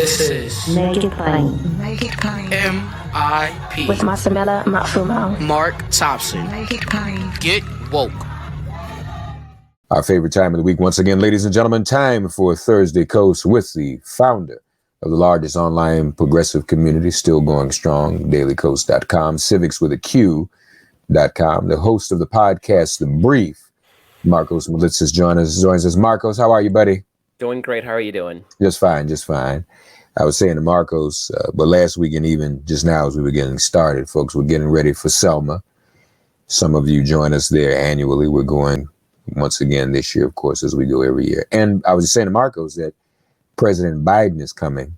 This is Make It Plain. Make It Plain. MIP With Masamela Matfumo. Mark Thompson. Make It Plain. Get woke. Our favorite time of the week, once again, ladies and gentlemen, time for Thursday Kos with the founder of the largest online progressive community, still going strong, dailykos.com, civics with a Q.com, the host of the podcast, The Brief, Markos Militzis joins us. Markos, how are you, buddy? Doing great. How are you doing? Just fine, just fine. I was saying to Markos, but last week and even just now as we were getting started, folks, we're getting ready for Selma. Some of you join us there annually. We're going once again this year, of course, as we go every year. And I was just saying to Markos that President Biden is coming.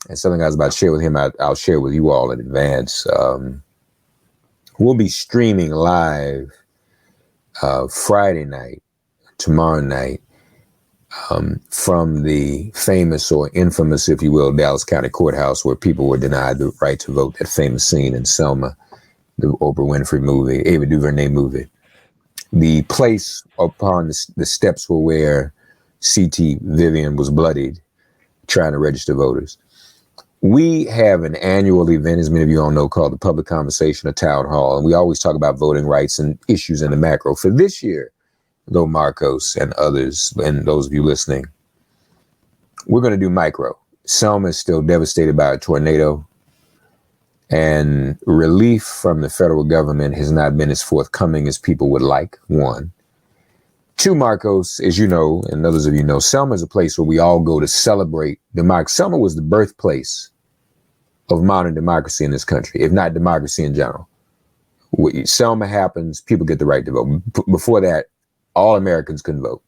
And something I was about to share with him, I'll share with you all in advance. We'll be streaming live Friday night, tomorrow night, from the famous or infamous, if you will, Dallas County Courthouse, where people were denied the right to vote, that famous scene in Selma, the Oprah Winfrey movie, Ava DuVernay movie. The place upon the steps were where C.T. Vivian was bloodied trying to register voters. We have an annual event, as many of you all know, called the Public Conversation, a Town Hall, and we always talk about voting rights and issues in the macro. For this year, though, Markos and others, and those of you listening, we're going to do micro. Selma is still devastated by a tornado, and relief from the federal government has not been as forthcoming as people would like, one. Two, Markos, as you know, and others of you know, Selma is a place where we all go to celebrate democracy. Selma was the birthplace of modern democracy in this country, if not democracy in general. Selma happens, people get the right to vote. Before that, all Americans couldn't vote.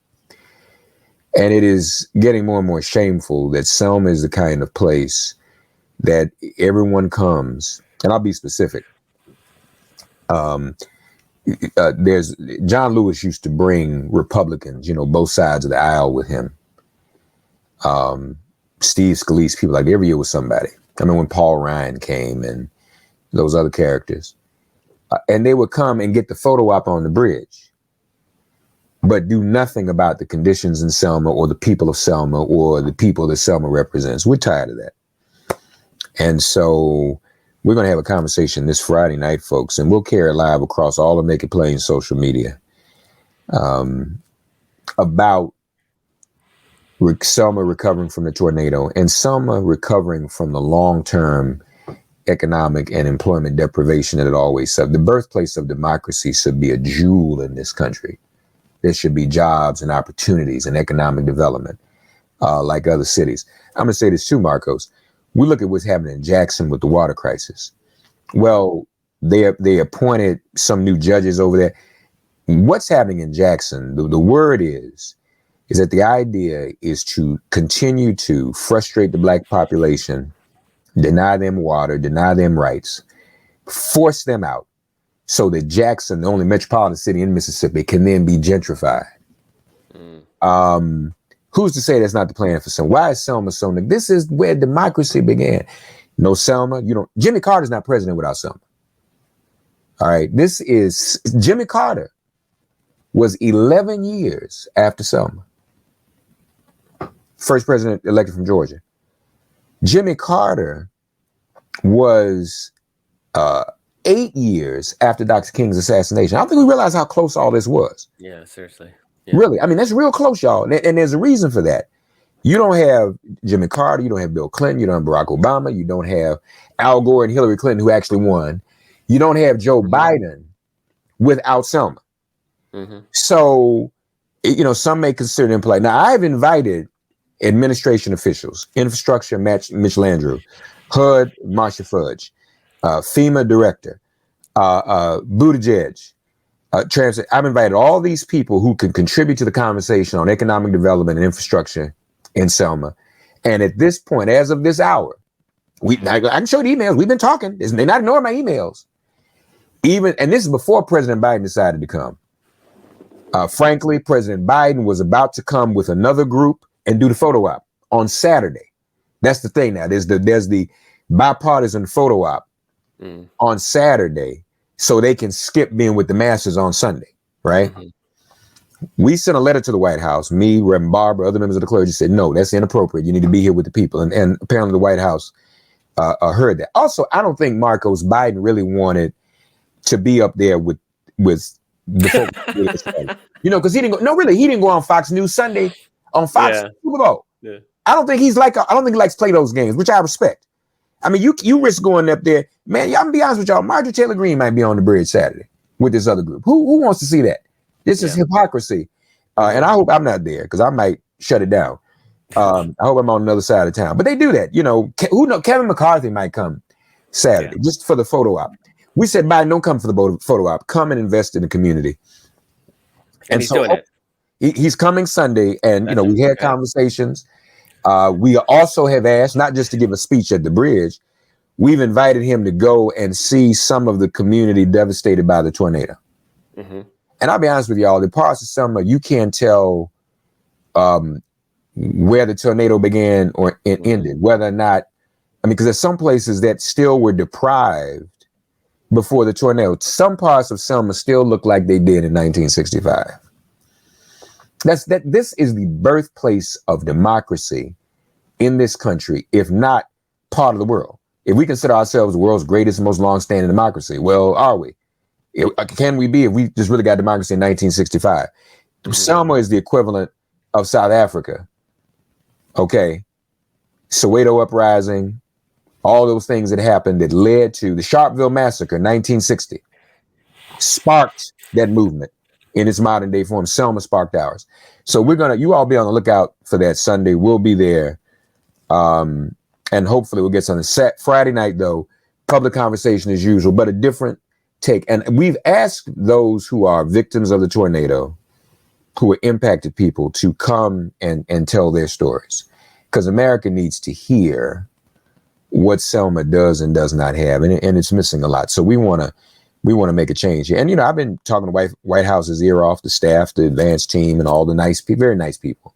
And it is getting more and more shameful that Selma is the kind of place that everyone comes, and I'll be specific. There's John Lewis used to bring Republicans, both sides of the aisle with him. Steve Scalise, people like every year was somebody. I mean, when Paul Ryan came and those other characters, and they would come and get the photo op on the bridge, but do nothing about the conditions in Selma or the people of Selma or the people that Selma represents. We're tired of that. And so we're going to have a conversation this Friday night, folks, and we'll carry it live across all of Make It Plain social media about Selma recovering from the tornado and Selma recovering from the long-term economic and employment deprivation that it always suffered. The birthplace of democracy should be a jewel in this country. There should be jobs and opportunities and economic development like other cities. I'm going to say this too, Markos. We look at what's happening in Jackson with the water crisis. Well, they appointed some new judges over there. What's happening in Jackson, the word is that the idea is to continue to frustrate the black population, deny them water, deny them rights, force them out, so that Jackson, the only metropolitan city in Mississippi, can then be gentrified. Who's to say that's not the plan for Selma? Why is Selma so? This is where democracy began. No Selma, Jimmy Carter's not president without Selma. All right, Jimmy Carter was 11 years after Selma. First president elected from Georgia. Jimmy Carter was 8 years after Dr. King's assassination. I don't think we realize how close all this was. Yeah, seriously. Yeah. Really. I mean, that's real close, y'all. And there's a reason for that. You don't have Jimmy Carter. You don't have Bill Clinton. You don't have Barack Obama. You don't have Al Gore and Hillary Clinton, who actually won. You don't have Joe Biden without Selma. Mm-hmm. So, some may consider it impolite. Now, I've invited administration officials, infrastructure, Mitch Landrieu, HUD, Marsha Fudge, FEMA director, Buttigieg, transit. I've invited all these people who can contribute to the conversation on economic development and infrastructure in Selma. And at this point, as of this hour, I can show you the emails. We've been talking. They're not ignoring my emails. And this is before President Biden decided to come. Frankly, President Biden was about to come with another group and do the photo op on Saturday. That's the thing now. There's the bipartisan photo op on Saturday, so they can skip being with the masses on Sunday, right? Mm-hmm. We sent a letter to the White House. Me, Reverend Barber, other members of the clergy said, no, that's inappropriate. You need to be here with the people. And apparently the White House heard that. Also, I don't think Markos Biden really wanted to be up there with the folks. Because he didn't go. No, really, he didn't go on Fox News Sunday on Fox Super Bowl. Yeah. I don't think he likes to play those games, which I respect. I mean, you risk going up there, man. I'm gonna be honest with y'all. Marjorie Taylor Greene might be on the bridge Saturday with this other group. Who wants to see that? This is hypocrisy, and I hope I'm not there because I might shut it down. I hope I'm on another side of town. But they do that, Who knows? Kevin McCarthy might come Saturday just for the photo op. We said, Biden, don't come for the photo op. Come and invest in the community. And he's doing it. He's coming Sunday, and we had conversations. We also have asked not just to give a speech at the bridge. We've invited him to go and see some of the community devastated by the tornado. Mm-hmm. And I'll be honest with y'all, the parts of Selma, you can't tell where the tornado began or it ended, whether or not, because there's some places that still were deprived before the tornado. Some parts of Selma still look like they did in 1965. This is the birthplace of democracy in this country, if not part of the world. If we consider ourselves the world's greatest and most long-standing democracy, well, are we? Can we be if we just really got democracy in 1965? Mm-hmm. Selma is the equivalent of South Africa. Okay. Soweto uprising, all those things that happened that led to the Sharpeville massacre in 1960 sparked that movement in its modern day form. Selma sparked ours. So you all be on the lookout for that Sunday. We'll be there. And hopefully we'll get something. Friday night, though, public conversation as usual, but a different take. And we've asked those who are victims of the tornado, who are impacted people, to come and tell their stories, because America needs to hear what Selma does and does not have, and it's missing a lot. So we want to make a change here. And I've been talking to White House's ear off, the staff, the advance team, and all the nice people, very nice people.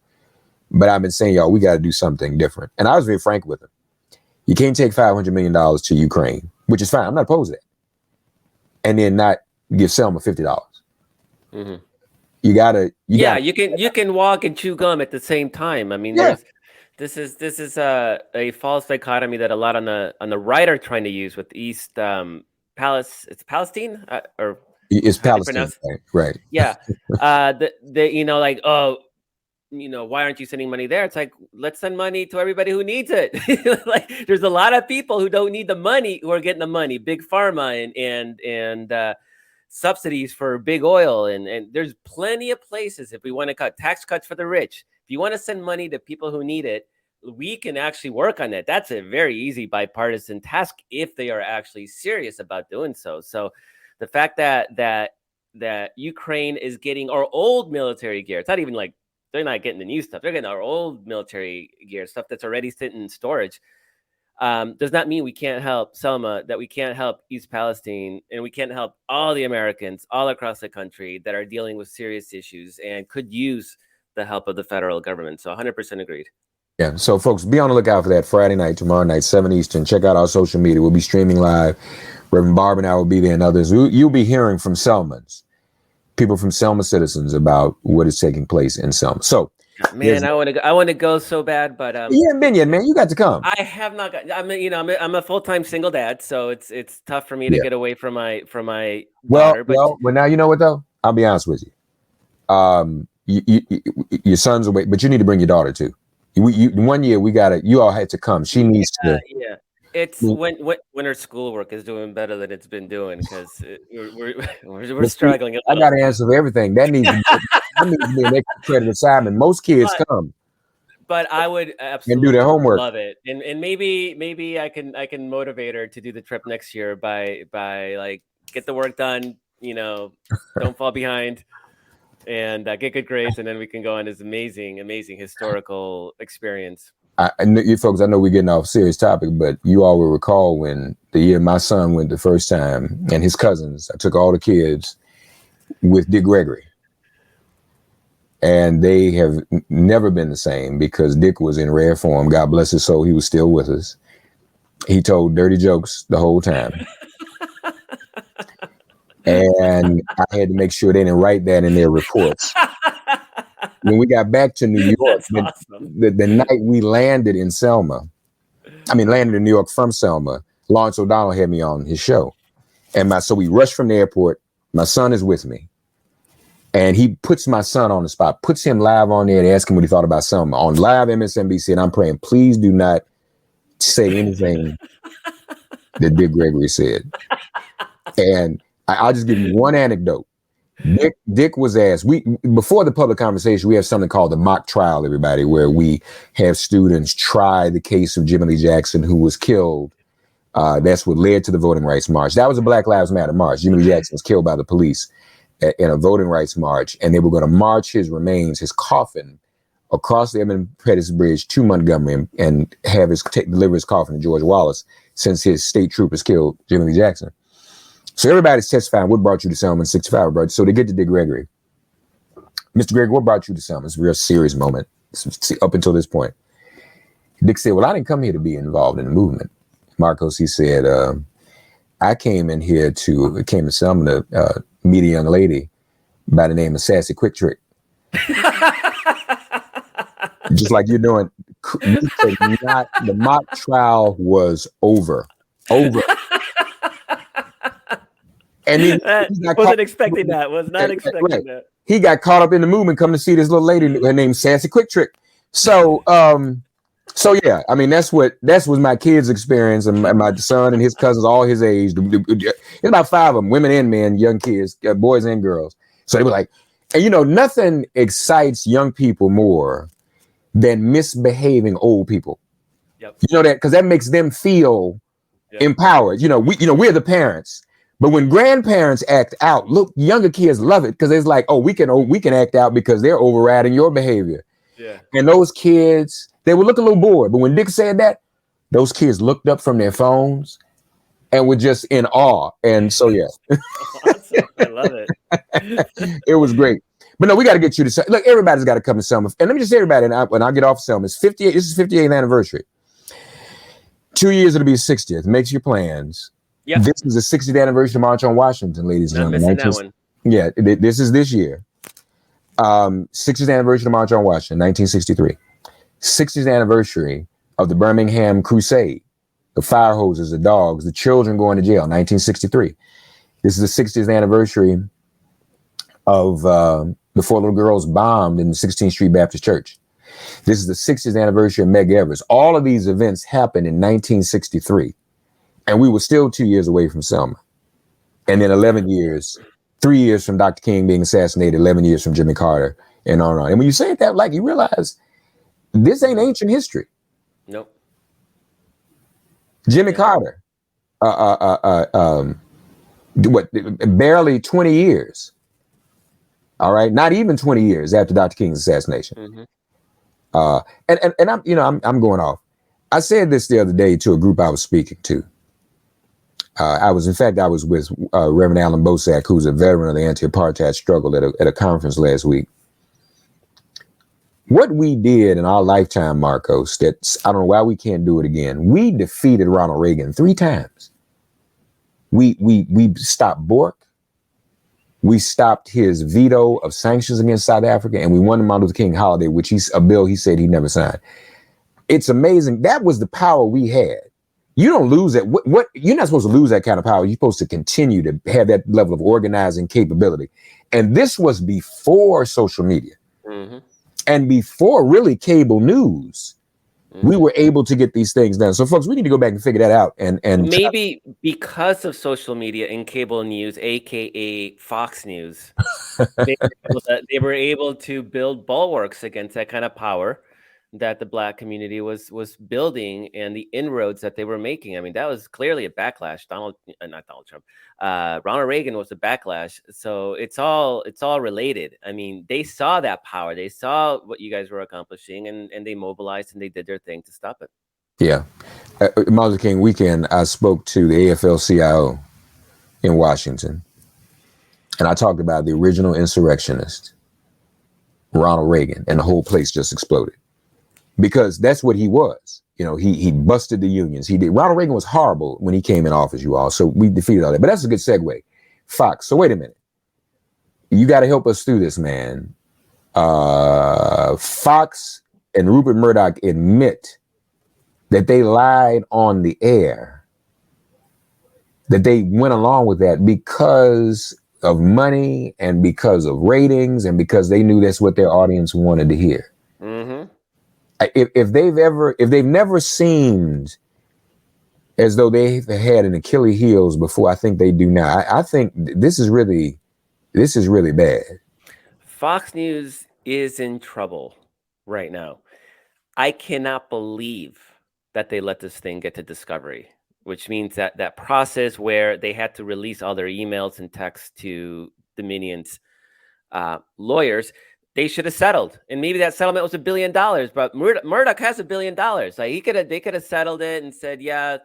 But I've been saying, y'all, we got to do something different. And I was very frank with them. You can't take $500 million to Ukraine, which is fine. I'm not opposed to that. And then not give Selma $50. Mm-hmm. You can walk and chew gum at the same time. I mean, this is a false dichotomy that a lot on the right are trying to use with East It's Palestine or it's Palestine, right? Yeah, why aren't you sending money there? It's like, let's send money to everybody who needs it. Like, there's a lot of people who don't need the money who are getting the money. Big pharma and subsidies for big oil, and there's plenty of places if we want to cut tax cuts for the rich. If you want to send money to people who need it, we can actually work on that. That's a very easy bipartisan task if they are actually serious about doing so. So the fact that Ukraine is getting our old military gear, it's not even like they're not getting the new stuff. They're getting our old military gear, stuff that's already sitting in storage. Does not mean we can't help Selma, that we can't help East Palestine, and we can't help all the Americans all across the country that are dealing with serious issues and could use the help of the federal government. So 100% agreed. Yeah. So folks, be on the lookout for that Friday night, tomorrow night, 7 Eastern. Check out our social media. We'll be streaming live. Reverend Barb and I will be there, and others. You'll be hearing from Selmans, people from Selma citizens, about what is taking place in Selma. So, man, I want to go so bad, but you haven't been yet, man. You got to come. I have not got. I'm a full-time single dad, so it's tough for me to get away from my daughter. Well, now you know what though. I'll be honest with you. Your son's away, but you need to bring your daughter too. 1 year you all had to come. She needs to. Yeah. It's when her schoolwork is doing better than it's been doing, because we're struggling. I got to answer for everything. That needs to be an extra credit assignment. Most kids come, but I would absolutely do their homework. Love it, and maybe I can motivate her to do the trip next year by like, get the work done. Don't fall behind, and get good grades, and then we can go on this amazing historical experience. You folks, I know we're getting off a serious topic, but you all will recall when the year my son went the first time, and his cousins, I took all the kids with Dick Gregory. And they have never been the same, because Dick was in rare form. God bless his soul. He was still with us. He told dirty jokes the whole time. And I had to make sure they didn't write that in their reports. when we got back to New York, That's awesome. the night we landed in landed in New York from Selma, Lawrence O'Donnell had me on his show. So we rushed from the airport. My son is with me. And he puts my son on the spot, puts him live on there and asks him what he thought about Selma on live MSNBC. And I'm praying, please do not say anything that Dick Gregory said. And I'll just give you one anecdote. Dick was asked, before the public conversation, we have something called the mock trial, everybody, where we have students try the case of Jimmy Lee Jackson, who was killed. That's what led to the voting rights march. That was a Black Lives Matter march. Jimmy Lee Jackson was killed by the police in a voting rights march, and they were going to march his remains, his coffin, across the Edmund Pettus Bridge to Montgomery and have deliver his coffin to George Wallace, since his state troopers killed Jimmy Lee Jackson. So everybody's testifying, what brought you to Selma in 65? So they get to Dick Gregory. Mr. Gregory, what brought you to Selma? It's a real serious moment up until this point. Dick said, well, I didn't come here to be involved in the movement. Markos, he said, I came to Selma to meet a young lady by the name of Sassy Quick Trick. Just like you're doing. The mock trial was over. And he wasn't expecting that. Was not expecting that. He got caught up in the movement, coming to see this little lady, her name's Sassy Quick Trick. So yeah, I mean that was my kids' experience, and my son and his cousins, all his age. There's about 5 of them, women and men, young kids, boys and girls. So they were like, and nothing excites young people more than misbehaving old people. Yep. You know that, because that makes them feel empowered. We're the parents. But when grandparents act out, look, younger kids love it, because it's like, oh, we can act out because they're overriding your behavior. Yeah. And those kids, they would look a little bored. But when Dick said that, those kids looked up from their phones and were just in awe. And so, yeah. Awesome. I love it. It was great. But no, we got to get you to Selma. Look, everybody's got to come to Selma. And let me just say, everybody, when I get off of Selma, it's 58. This is 58th anniversary. 2 years, it'll be 60th. Make your plans. Yep. This is the 60th anniversary of March on Washington, ladies and gentlemen. Not missing that one. Yeah, this is this year. 60th anniversary of March on Washington, 1963. 60th anniversary of the Birmingham Crusade. The fire hoses, the dogs, the children going to jail, 1963. This is the 60th anniversary of the 4 little girls bombed in the 16th Street Baptist Church. This is the 60th anniversary of Meg Evers. All of these events happened in 1963. And we were still 2 years away from Selma. And then 11 years, 3 years from Dr. King being assassinated, 11 years from Jimmy Carter, and on and on. And when you say it that, like, you realize this ain't ancient history. Nope. Jimmy Carter, barely 20 years. All right. Not even 20 years after Dr. King's assassination. Mm-hmm. And I'm going off. I said this the other day to a group I was speaking to. I was with Reverend Alan Bosak, who's a veteran of the anti-apartheid struggle at a conference last week. What we did in our lifetime, Markos, that I don't know why we can't do it again. We defeated Ronald Reagan 3 times. We stopped Bork. We stopped his veto of sanctions against South Africa, and we won the Martin Luther King holiday, which a bill he said he never signed. It's amazing. That was the power we had. You don't lose that. What you're not supposed to lose that kind of power. You're supposed to continue to have that level of organizing capability. And this was before social media, mm-hmm. and before really cable news. Mm-hmm. We were able to get these things done. So, folks, we need to go back and figure that out. And maybe because of social media and cable news, aka Fox News, they were able to build bulwarks against that kind of power that the Black community was building, and the inroads that they were making. I mean, that was clearly a backlash. Ronald Reagan was a backlash. So it's all related. I mean, they saw that power. They saw what you guys were accomplishing, and they mobilized and they did their thing to stop it. Yeah. Martin Luther King weekend, I spoke to the AFL-CIO in Washington, and I talked about the original insurrectionist, Ronald Reagan, and the whole place just exploded. Because that's what he was. He busted the unions. He did. Ronald Reagan was horrible when he came in office, you all. So we defeated all that. But that's a good segue. Fox. So wait a minute. You got to help us through this, man. Fox and Rupert Murdoch admit that they lied on the air, that they went along with that because of money and because of ratings and because they knew that's what their audience wanted to hear. Mm-hmm. If they've never seemed as though they've had an Achilles heels before, I think they do now. I think this is really bad. Fox News is in trouble right now. I cannot believe that they let this thing get to discovery, which means that that process where they had to release all their emails and texts to Dominion's lawyers, they should have settled. And maybe that settlement was $1 billion, but Murdoch has $1 billion. Like they could have settled it and said, yeah,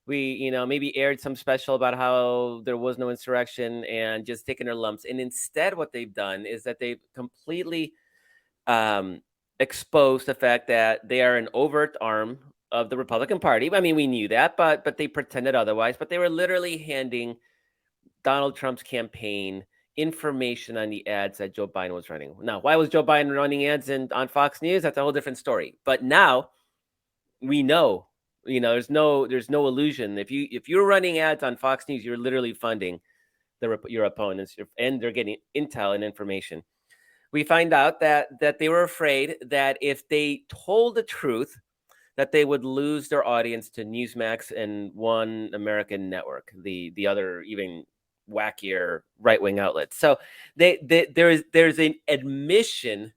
we, maybe aired some special about how there was no insurrection and just taking their lumps. And instead, what they've done is that they've completely exposed the fact that they are an overt arm of the Republican Party. I mean, we knew that, but they pretended otherwise. But they were literally handing Donald Trump's campaign information on the ads that Joe Biden was running. Now, why was Joe Biden running ads on Fox News? That's a whole different story. But now we know. There's no illusion. If you're running ads on Fox News, you're literally funding your opponents, and they're getting intel and information. We find out that they were afraid that if they told the truth, that they would lose their audience to Newsmax and One American Network, the other even wackier right-wing outlets. So there's an admission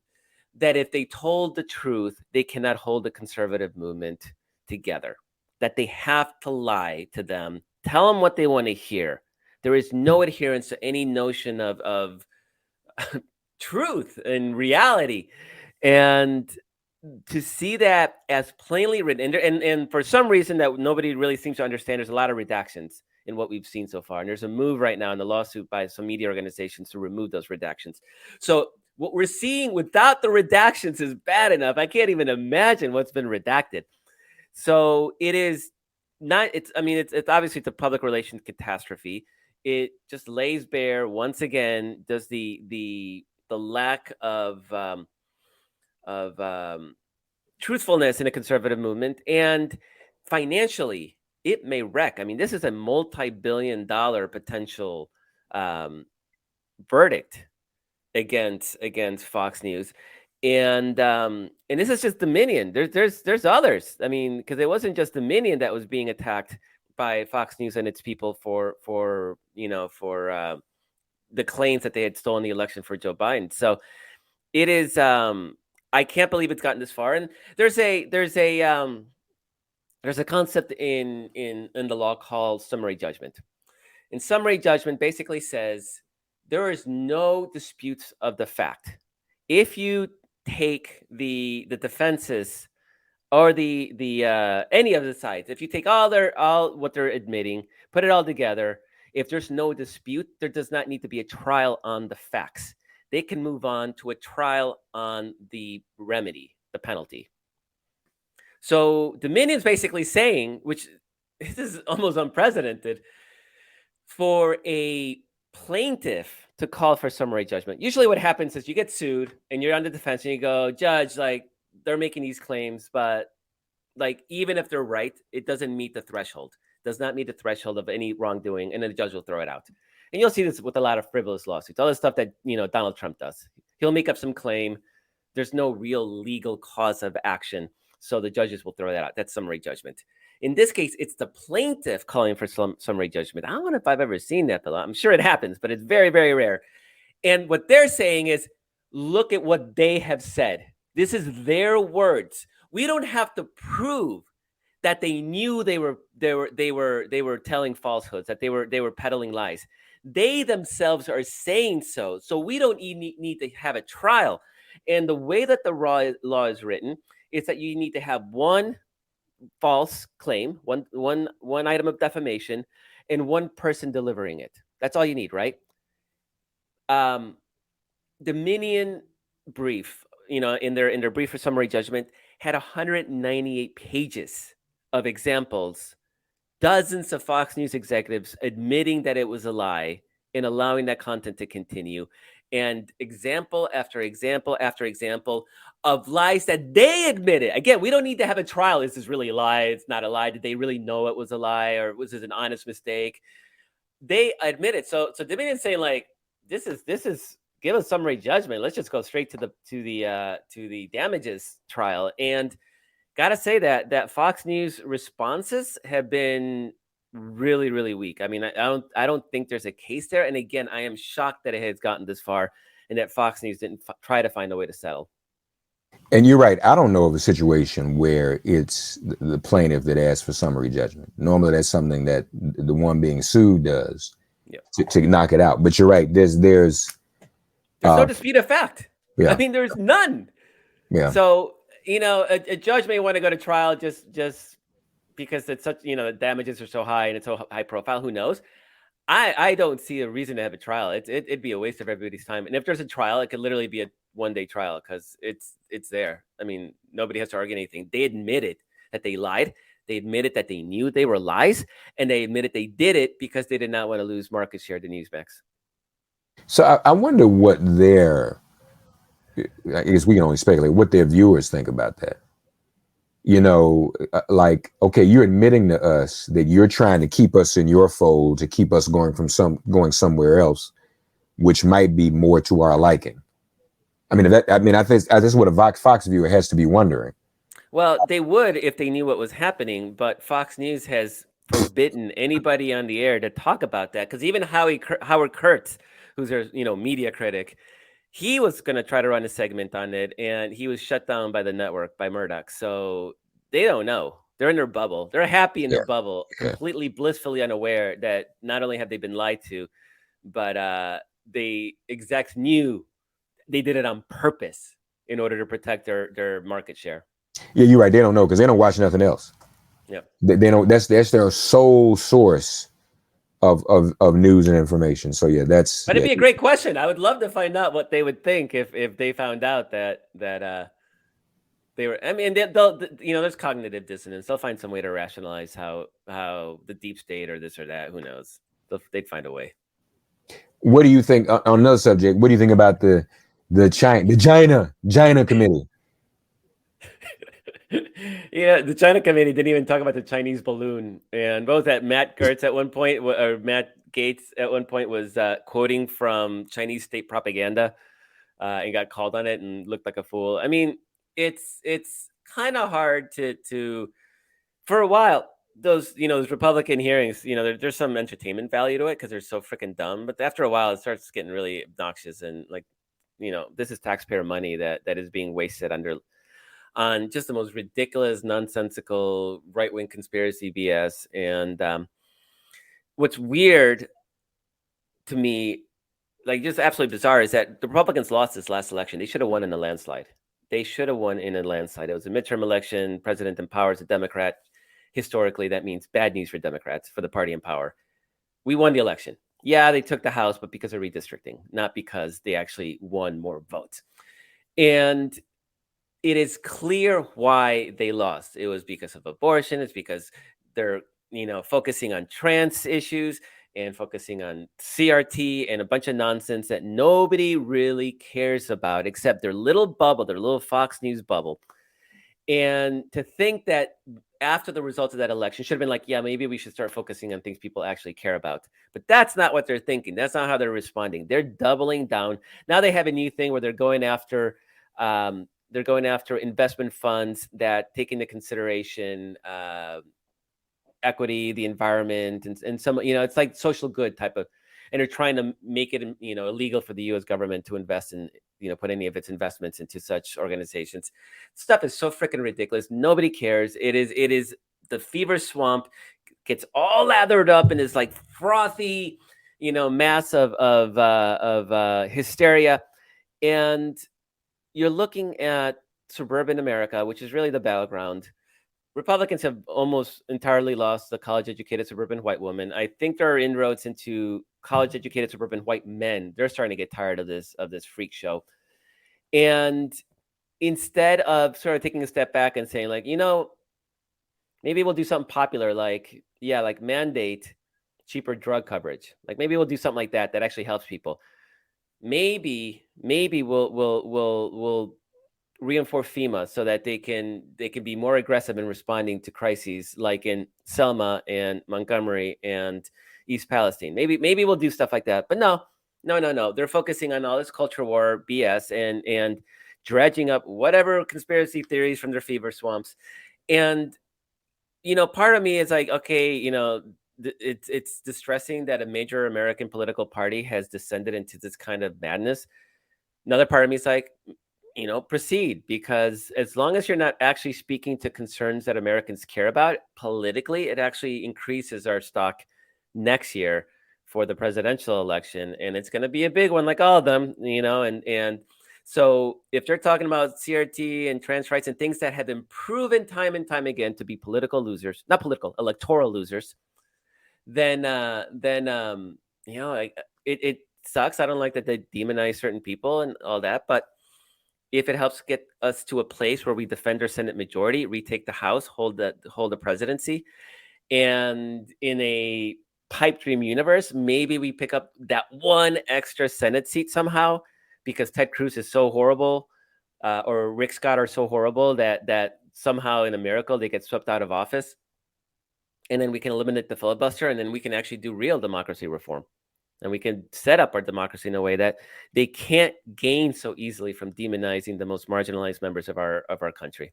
that if they told the truth, they cannot hold the conservative movement together, that they have to lie to them, tell them what they want to hear. There is no adherence to any notion of truth and reality. And to see that as plainly written, and for some reason that nobody really seems to understand, there's a lot of redactions in what we've seen so far. And there's a move right now in the lawsuit by some media organizations to remove those redactions. So what we're seeing without the redactions is bad enough. I can't even imagine what's been redacted. So it is not, it's obviously it's a public relations catastrophe. It just lays bare once again, does the lack of truthfulness in a conservative movement, and financially it may wreck. I mean, this is a multi-billion-dollar potential verdict against Fox News, and this is just Dominion. There's others. I mean, because it wasn't just Dominion that was being attacked by Fox News and its people for the claims that they had stolen the election for Joe Biden. So it is. I can't believe it's gotten this far. And there's a concept in the law called summary judgment. And summary judgment basically says there is no disputes of the fact. If you take the defenses or the any of the sides, if you take all what they're admitting, put it all together, if there's no dispute, there does not need to be a trial on the facts. They can move on to a trial on the remedy, the penalty. So Dominion's basically saying, which this is almost unprecedented, for a plaintiff to call for summary judgment. Usually what happens is you get sued and you're on the defense and you go, judge, like they're making these claims, but like even if they're right, it doesn't meet the threshold. Does not meet the threshold of any wrongdoing, and then the judge will throw it out. And you'll see this with a lot of frivolous lawsuits, all the stuff that Donald Trump does. He'll make up some claim. There's no real legal cause of action, so the judges will throw that out. That's summary judgment. In this case, it's the plaintiff calling for summary judgment. I don't know if I've ever seen that, but I'm sure it happens, but it's very, very rare. And what they're saying is, look at what they have said. This is their words. We don't have to prove that they knew they were telling falsehoods, that they were peddling lies. They themselves are saying so. So we don't need to have a trial. And the way that the law is written is that you need to have one false claim, one item of defamation, and one person delivering it. That's all you need, right? Dominion brief, in their brief for summary judgment, had 198 pages of examples, dozens of Fox News executives admitting that it was a lie and allowing that content to continue. and example after example after example of lies that they admitted. Again, we don't need to have a trial. Is this really a lie? It's not a lie. Did they really know it was a lie, or was it an honest mistake? They admit it. So Dominion's saying like, this is give a summary judgment. Let's just go straight to the damages trial. And gotta say that Fox News responses have been really, really weak. I mean, I don't think there's a case there. And again, I am shocked that it has gotten this far and that Fox News didn't try to find a way to settle. And you're right. I don't know of a situation where it's the plaintiff that asks for summary judgment. Normally, that's something that the one being sued does to knock it out. But you're right. There's no dispute of fact. Yeah. I mean, there's none. Yeah. So, a judge may want to go to trial just because it's such, the damages are so high and it's so high profile. Who knows? I don't see a reason to have a trial. It'd be a waste of everybody's time. And if there's a trial, it could literally be a one-day trial because it's there. I mean, nobody has to argue anything. They admitted that they lied. They admitted that they knew they were lies, and they admitted they did it because they did not want to lose market share to Newsmax. So I wonder what I guess we can only speculate, what their viewers think about that. Like, okay, you're admitting to us that you're trying to keep us in your fold, to keep us going somewhere else, which might be more to our liking. I think that's what a Fox viewer has to be wondering. Well, they would if they knew what was happening, but Fox News has forbidden anybody on the air to talk about that. Because even Howard Kurtz, who's their media critic, he was going to try to run a segment on it, and he was shut down by the network, by Murdoch. So they don't know. They're in their bubble. They're happy in their bubble, completely blissfully unaware that not only have they been lied to, but the execs knew they did it on purpose in order to protect their market share. Yeah, you're right. They don't know because they don't watch nothing else. Yeah, they don't. That's their sole source of news and information. So yeah, but it'd be a great question. I would love to find out what they would think if they found out that they were. I mean, they'll there's cognitive dissonance. They'll find some way to rationalize how the deep state or this or that. Who knows? They'd find a way. What do you think on another subject? What do you think about the China committee? Yeah, the China committee didn't even talk about the Chinese balloon. And what was that? Matt Gaetz at one point, or Matt Gaetz at one point was quoting from Chinese state propaganda and got called on it and looked like a fool. I mean, it's kind of hard to for a while. Those Republican hearings, there's some entertainment value to it because they're so freaking dumb. But after a while, it starts getting really obnoxious and like, this is taxpayer money that is being wasted on just the most ridiculous, nonsensical right-wing conspiracy BS. And what's weird to me, like just absolutely bizarre, is that the Republicans lost this last election. They should have won in a landslide. It was a midterm election. President in power is a Democrat. Historically, that means bad news for Democrats, for the party in power. We won the election. Yeah, they took the House, but because of redistricting, not because they actually won more votes. And it is clear why they lost. It was because of abortion. It's because they're, focusing on trans issues and focusing on CRT and a bunch of nonsense that nobody really cares about except their little bubble, their little Fox News bubble. And to think that after the results of that election should have been like, yeah, maybe we should start focusing on things people actually care about. But that's not what they're thinking. That's not how they're responding. They're doubling down. Now they have a new thing where they're going after investment funds that take into consideration equity, the environment, and some, it's like social good type of, and they're trying to make it, illegal for the U.S. government to invest in, put any of its investments into such organizations. Stuff is so freaking ridiculous. Nobody cares. It is the fever swamp, gets all lathered up in this like frothy, mass of hysteria. And you're looking at suburban America, which is really the battleground. Republicans have almost entirely lost the college-educated suburban white woman. I think there are inroads into college-educated suburban white men. They're starting to get tired of this freak show. And instead of sort of taking a step back and saying like, maybe we'll do something popular, like mandate cheaper drug coverage. Like maybe we'll do something like that actually helps people. maybe we'll reinforce FEMA so that they can be more aggressive in responding to crises like in Selma and Montgomery and East Palestine. Maybe we'll do stuff like that. But no. They're focusing on all this culture war BS and dredging up whatever conspiracy theories from their fever swamps. And part of me is like, okay, it's distressing that a major American political party has descended into this kind of madness. Another part of me is like, proceed, because as long as you're not actually speaking to concerns that Americans care about politically, it actually increases our stock next year for the presidential election. And it's going to be a big one, like all of them, and so if you're talking about CRT and trans rights and things that have been proven time and time again to be electoral losers, then it sucks. I don't like that they demonize certain people and all that, but if it helps get us to a place where we defend our Senate majority, retake the House, hold the presidency, and in a pipe dream universe, maybe we pick up that one extra Senate seat somehow, because Ted Cruz is so horrible, or Rick Scott are so horrible that somehow in a miracle they get swept out of office, and then we can eliminate the filibuster, and then we can actually do real democracy reform. And we can set up our democracy in a way that they can't gain so easily from demonizing the most marginalized members of our country.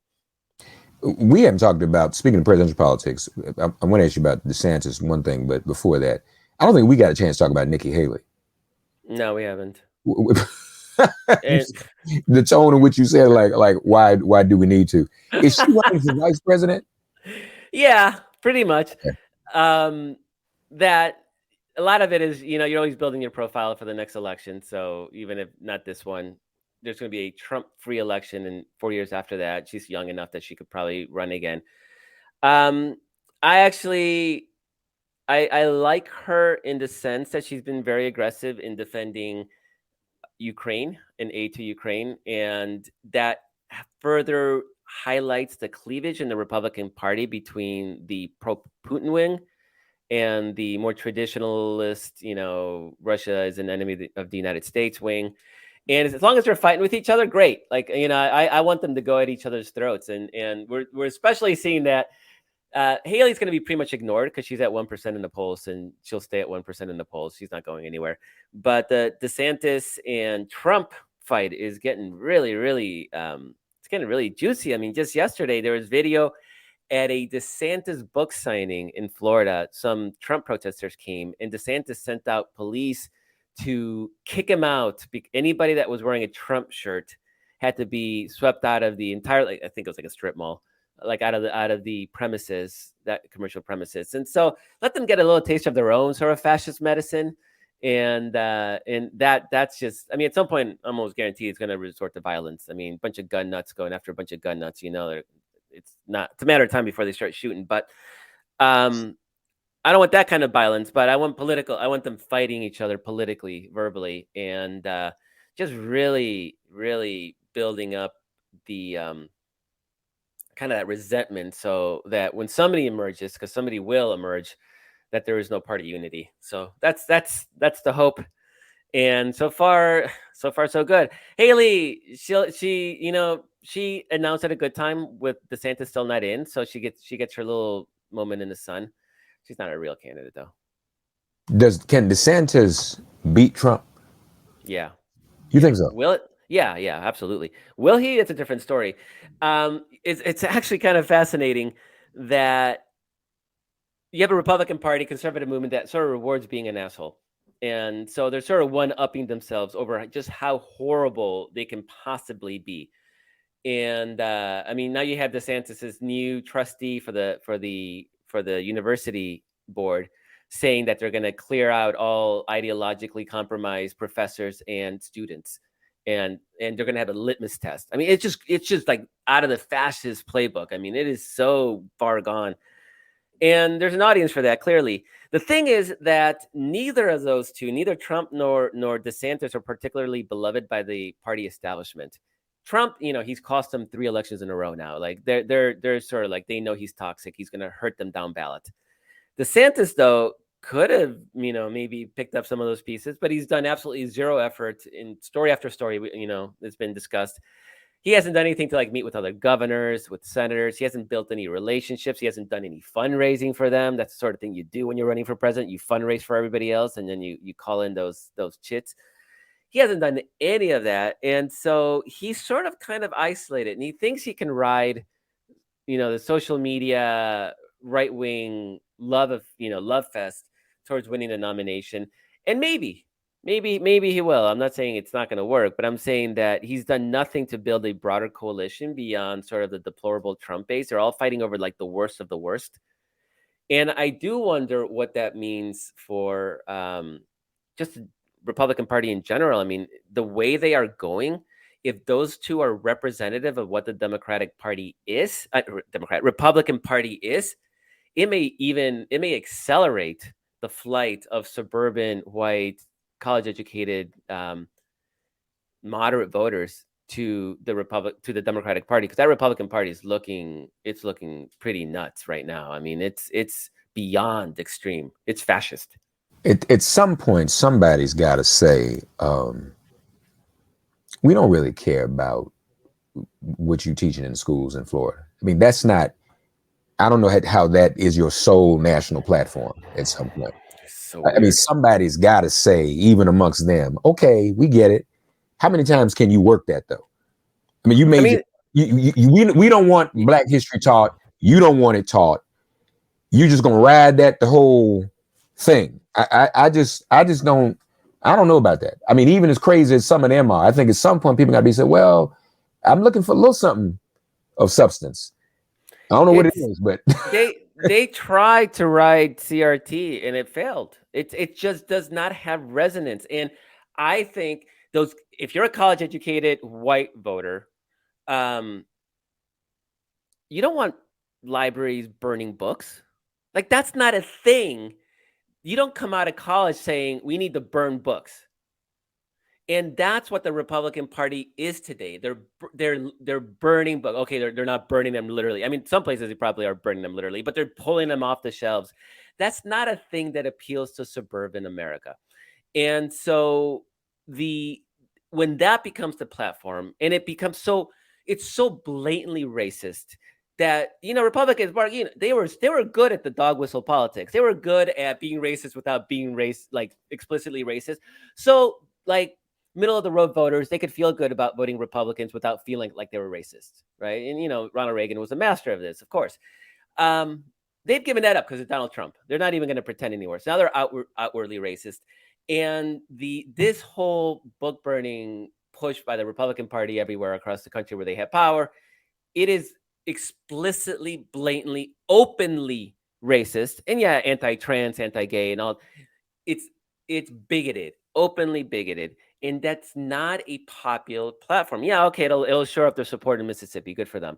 We haven't talked about, speaking of presidential politics, I want to ask you about DeSantis, one thing, but before that, I don't think we got a chance to talk about Nikki Haley. No, we haven't. The tone in which you said, like, why do we need to? Is she running for vice president? Yeah, pretty much. Okay. That a lot of it is, you're always building your profile for the next election. So even if not this one, there's going to be a Trump-free election, and 4 years after that, she's young enough that she could probably run again. I like her in the sense that she's been very aggressive in defending Ukraine and aid to Ukraine, and that further highlights the cleavage in the Republican Party between the pro-Putin wing and the more traditionalist, Russia is an enemy of the United States wing. And as long as they're fighting with each other, great. Like, I want them to go at each other's throats. And we're especially seeing that Haley's going to be pretty much ignored because she's at 1% in the polls, and she'll stay at 1% in the polls. She's not going anywhere. But the DeSantis and Trump fight is getting really, really, it's getting really juicy. I mean, just yesterday, there was video at a DeSantis book signing in Florida. Some Trump protesters came, and DeSantis sent out police to kick him out. Anybody that was wearing a Trump shirt had to be swept out of the entire, I think it was like a strip mall, like out of the premises, that commercial premises. And so let them get a little taste of their own sort of fascist medicine. And that's just, I mean, at some point, I'm almost guaranteed it's going to resort to violence. I mean, a bunch of gun nuts going after a bunch of gun nuts, it's a matter of time before they start shooting. But I don't want that kind of violence, but I want them fighting each other politically, verbally, and just really, really building up the kind of that resentment, so that when somebody emerges, because somebody will emerge, that there is no party unity. So that's the hope. And so far so good. Haley, she announced at a good time with DeSantis still not in, so she gets her little moment in the sun. She's not a real candidate, though. Can DeSantis beat Trump? Yeah. You think so? Will it? Yeah, absolutely. Will he? It's a different story. It's actually kind of fascinating that you have a Republican Party, conservative movement that sort of rewards being an asshole. And so they're sort of one-upping themselves over just how horrible they can possibly be. And I mean, now you have DeSantis's new trustee for the university board saying that they're going to clear out all ideologically compromised professors and students, and they're going to have a litmus test. I mean, it's just like out of the fascist playbook. I mean, it is so far gone, and there's an audience for that, clearly. The thing is that neither of those two, neither Trump nor DeSantis, are particularly beloved by the party establishment. Trump, he's cost them 3 elections in a row now. Like they're sort of like, they know he's toxic. He's going to hurt them down ballot. DeSantis, though, could have, maybe picked up some of those pieces, but he's done absolutely zero effort in story after story. It's been discussed. He hasn't done anything to like meet with other governors, with senators. He hasn't built any relationships. He hasn't done any fundraising for them. That's the sort of thing you do when you're running for president. You fundraise for everybody else, and then you call in those chits. He hasn't done any of that, and so he's sort of kind of isolated, and he thinks he can ride, the social media right wing love fest towards winning the nomination, and maybe he will. I'm not saying it's not going to work, but I'm saying that he's done nothing to build a broader coalition beyond sort of the deplorable Trump base. They're all fighting over like the worst of the worst. And I do wonder what that means for just the Republican Party in general. I mean, the way they are going, if those two are representative of what the Republican Party is, it may accelerate the flight of suburban white college-educated moderate voters to the Democratic Party, because that Republican Party is looking pretty nuts right now. I mean, it's beyond extreme. It's fascist. At some point, somebody's got to say, we don't really care about what you're teaching in schools in Florida. I mean, that's not. I don't know how that is your sole national platform at some point. So I mean, somebody's got to say, even amongst them, okay, we get it. How many times can you work that though? I mean, we don't want Black history taught. You don't want it taught. You're just gonna ride that the whole thing. I just don't. I don't know about that. I mean, even as crazy as some of them are, I think at some point people gotta be said, well, I'm looking for a little something of substance. I don't know what it is, but they tried to ride CRT and it failed. It just does not have resonance. And I think if you're a college educated white voter, you don't want libraries burning books. Like, that's not a thing. You don't come out of college saying we need to burn books. And that's what the Republican Party is today. They're burning books. Okay, they're not burning them literally. I mean, some places they probably are burning them literally, but they're pulling them off the shelves. That's not a thing that appeals to suburban America. And so when that becomes the platform, and it's so blatantly racist that Republicans, they were good at the dog whistle politics. They were good at being racist without being explicitly racist. So middle of the road voters, they could feel good about voting Republicans without feeling like they were racist, right? And Ronald Reagan was a master of this, of course. They've given that up because of Donald Trump. They're not even going to pretend anymore. So now they're outwardly racist. And this whole book burning push by the Republican Party everywhere across the country where they have power, it is explicitly, blatantly, openly racist. And yeah, anti-trans, anti-gay, and all. It's bigoted, openly bigoted. And that's not a popular platform. Yeah, okay, it'll show up their support in Mississippi. Good for them.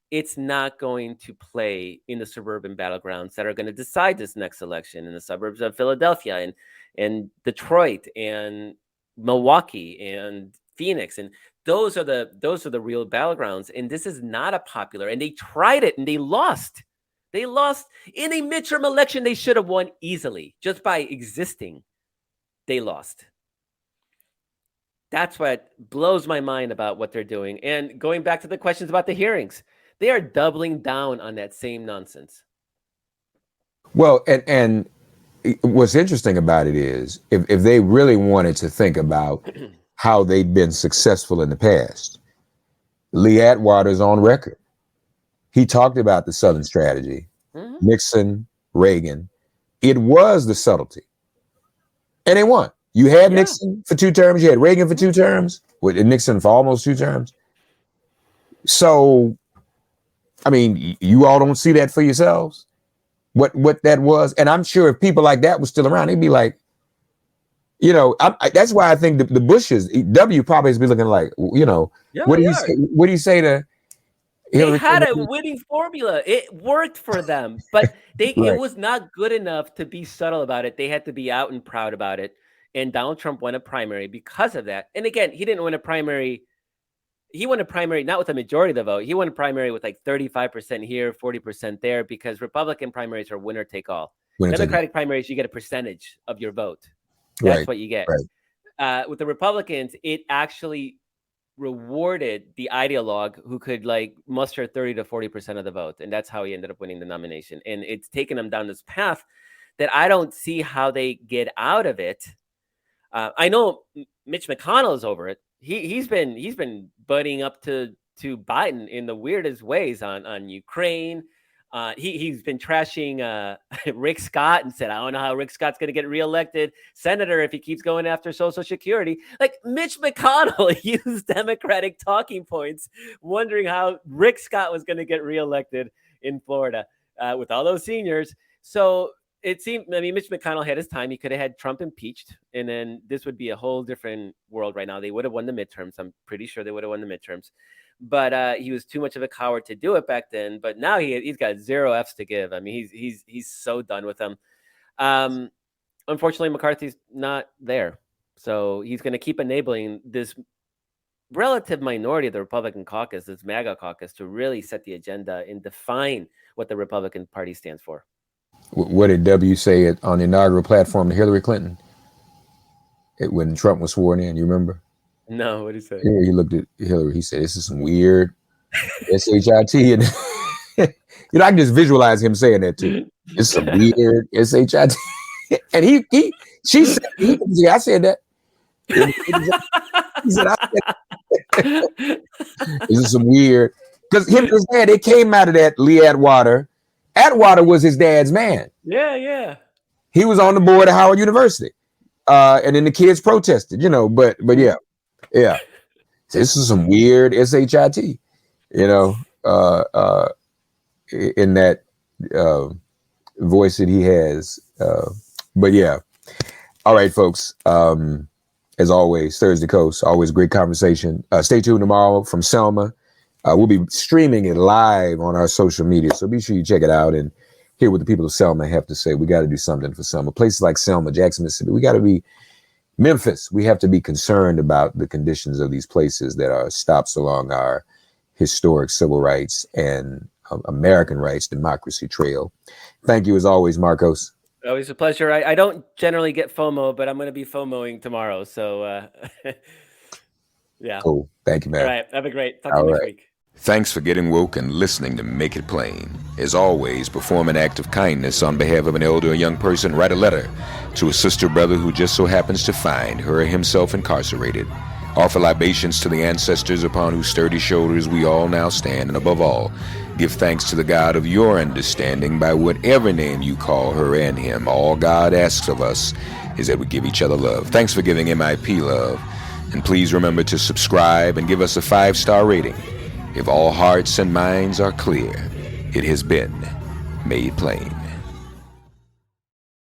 It's not going to play in the suburban battlegrounds that are going to decide this next election in the suburbs of Philadelphia and Detroit and Milwaukee and Phoenix. And those are the real battlegrounds. And this is not a popular. And they tried it and they lost. They lost in a midterm election they should have won easily just by existing. They lost. That's what blows my mind about what they're doing. And going back to the questions about the hearings, they are doubling down on that same nonsense. Well, and what's interesting about it is if they really wanted to think about how they've been successful in the past, Lee Atwater's on record. He talked about the Southern strategy, Nixon, Reagan. It was the subtlety. And they won. You had Nixon for 2 terms. You had Reagan for 2 terms. With Nixon for almost 2 terms. So, I mean, you all don't see that for yourselves. What that was, and I'm sure if people like that were still around, they'd be like, that's why I think the Bushes, W probably has been looking like, what do you say to? They had a winning formula. It worked for them, but it was not good enough to be subtle about it. They had to be out and proud about it. And Donald Trump won a primary because of that. And again, he didn't win a primary. He won a primary not with a majority of the vote. He won a primary with like 35% here, 40% there, because Republican primaries are winner take all. Democratic primaries, you get a percentage of your vote. That's what you get. Right. With the Republicans, it actually rewarded the ideologue who could like muster 30 to 40% of the vote. And that's how he ended up winning the nomination. And it's taken him down this path that I don't see how they get out of it. I know Mitch McConnell is over it. He's been buddying up to Biden in the weirdest ways on Ukraine. He's been trashing Rick Scott and said, I don't know how Rick Scott's going to get reelected senator if he keeps going after Social Security. Like Mitch McConnell used Democratic talking points, wondering how Rick Scott was going to get reelected in Florida with all those seniors. So it seemed, I mean, Mitch McConnell had his time. He could have had Trump impeached, and then this would be a whole different world right now. They would have won the midterms. I'm pretty sure they would have won the midterms. But he was too much of a coward to do it back then. But now he's got 0 F's to give. I mean, he's so done with them. Unfortunately, McCarthy's not there. So he's going to keep enabling this relative minority of the Republican caucus, this MAGA caucus, to really set the agenda and define what the Republican Party stands for. What did W say on the inaugural platform to Hillary Clinton when Trump was sworn in? You remember? No, what did he say? Yeah, he looked at Hillary. He said, "This is some weird shit." And I can just visualize him saying that too. It's some weird shit. And she said, "I said that." He said, "I said this is some weird." Because him and his dad, they came out of that Lee Atwater. Atwater was his dad's man. Yeah. He was on the board at Howard University. And then the kids protested, but yeah. This is some weird shit, in that voice that he has. But yeah. All right, folks. As always, Thursday Kos, always great conversation. Stay tuned tomorrow from Selma. We'll be streaming it live on our social media, so be sure you check it out and hear what the people of Selma have to say. We got to do something for Selma. Places like Selma, Jackson, Mississippi, we got to be Memphis. We have to be concerned about the conditions of these places that are stops along our historic civil rights and American rights democracy trail. Thank you, as always, Markos. Always a pleasure. I don't generally get FOMO, but I'm going to be FOMOing tomorrow. So, yeah. Cool. Thank you, man. All right. Have a great. Talk to you next week. Thanks for getting woke and listening to Make It Plain. As always, perform an act of kindness on behalf of an elder or young person. Write a letter to a sister or brother who just so happens to find her or himself incarcerated. Offer libations to the ancestors upon whose sturdy shoulders we all now stand. And above all, give thanks to the God of your understanding by whatever name you call her and him. All God asks of us is that we give each other love. Thanks for giving MIP love. And please remember to subscribe and give us a 5-star rating. If all hearts and minds are clear, it has been made plain.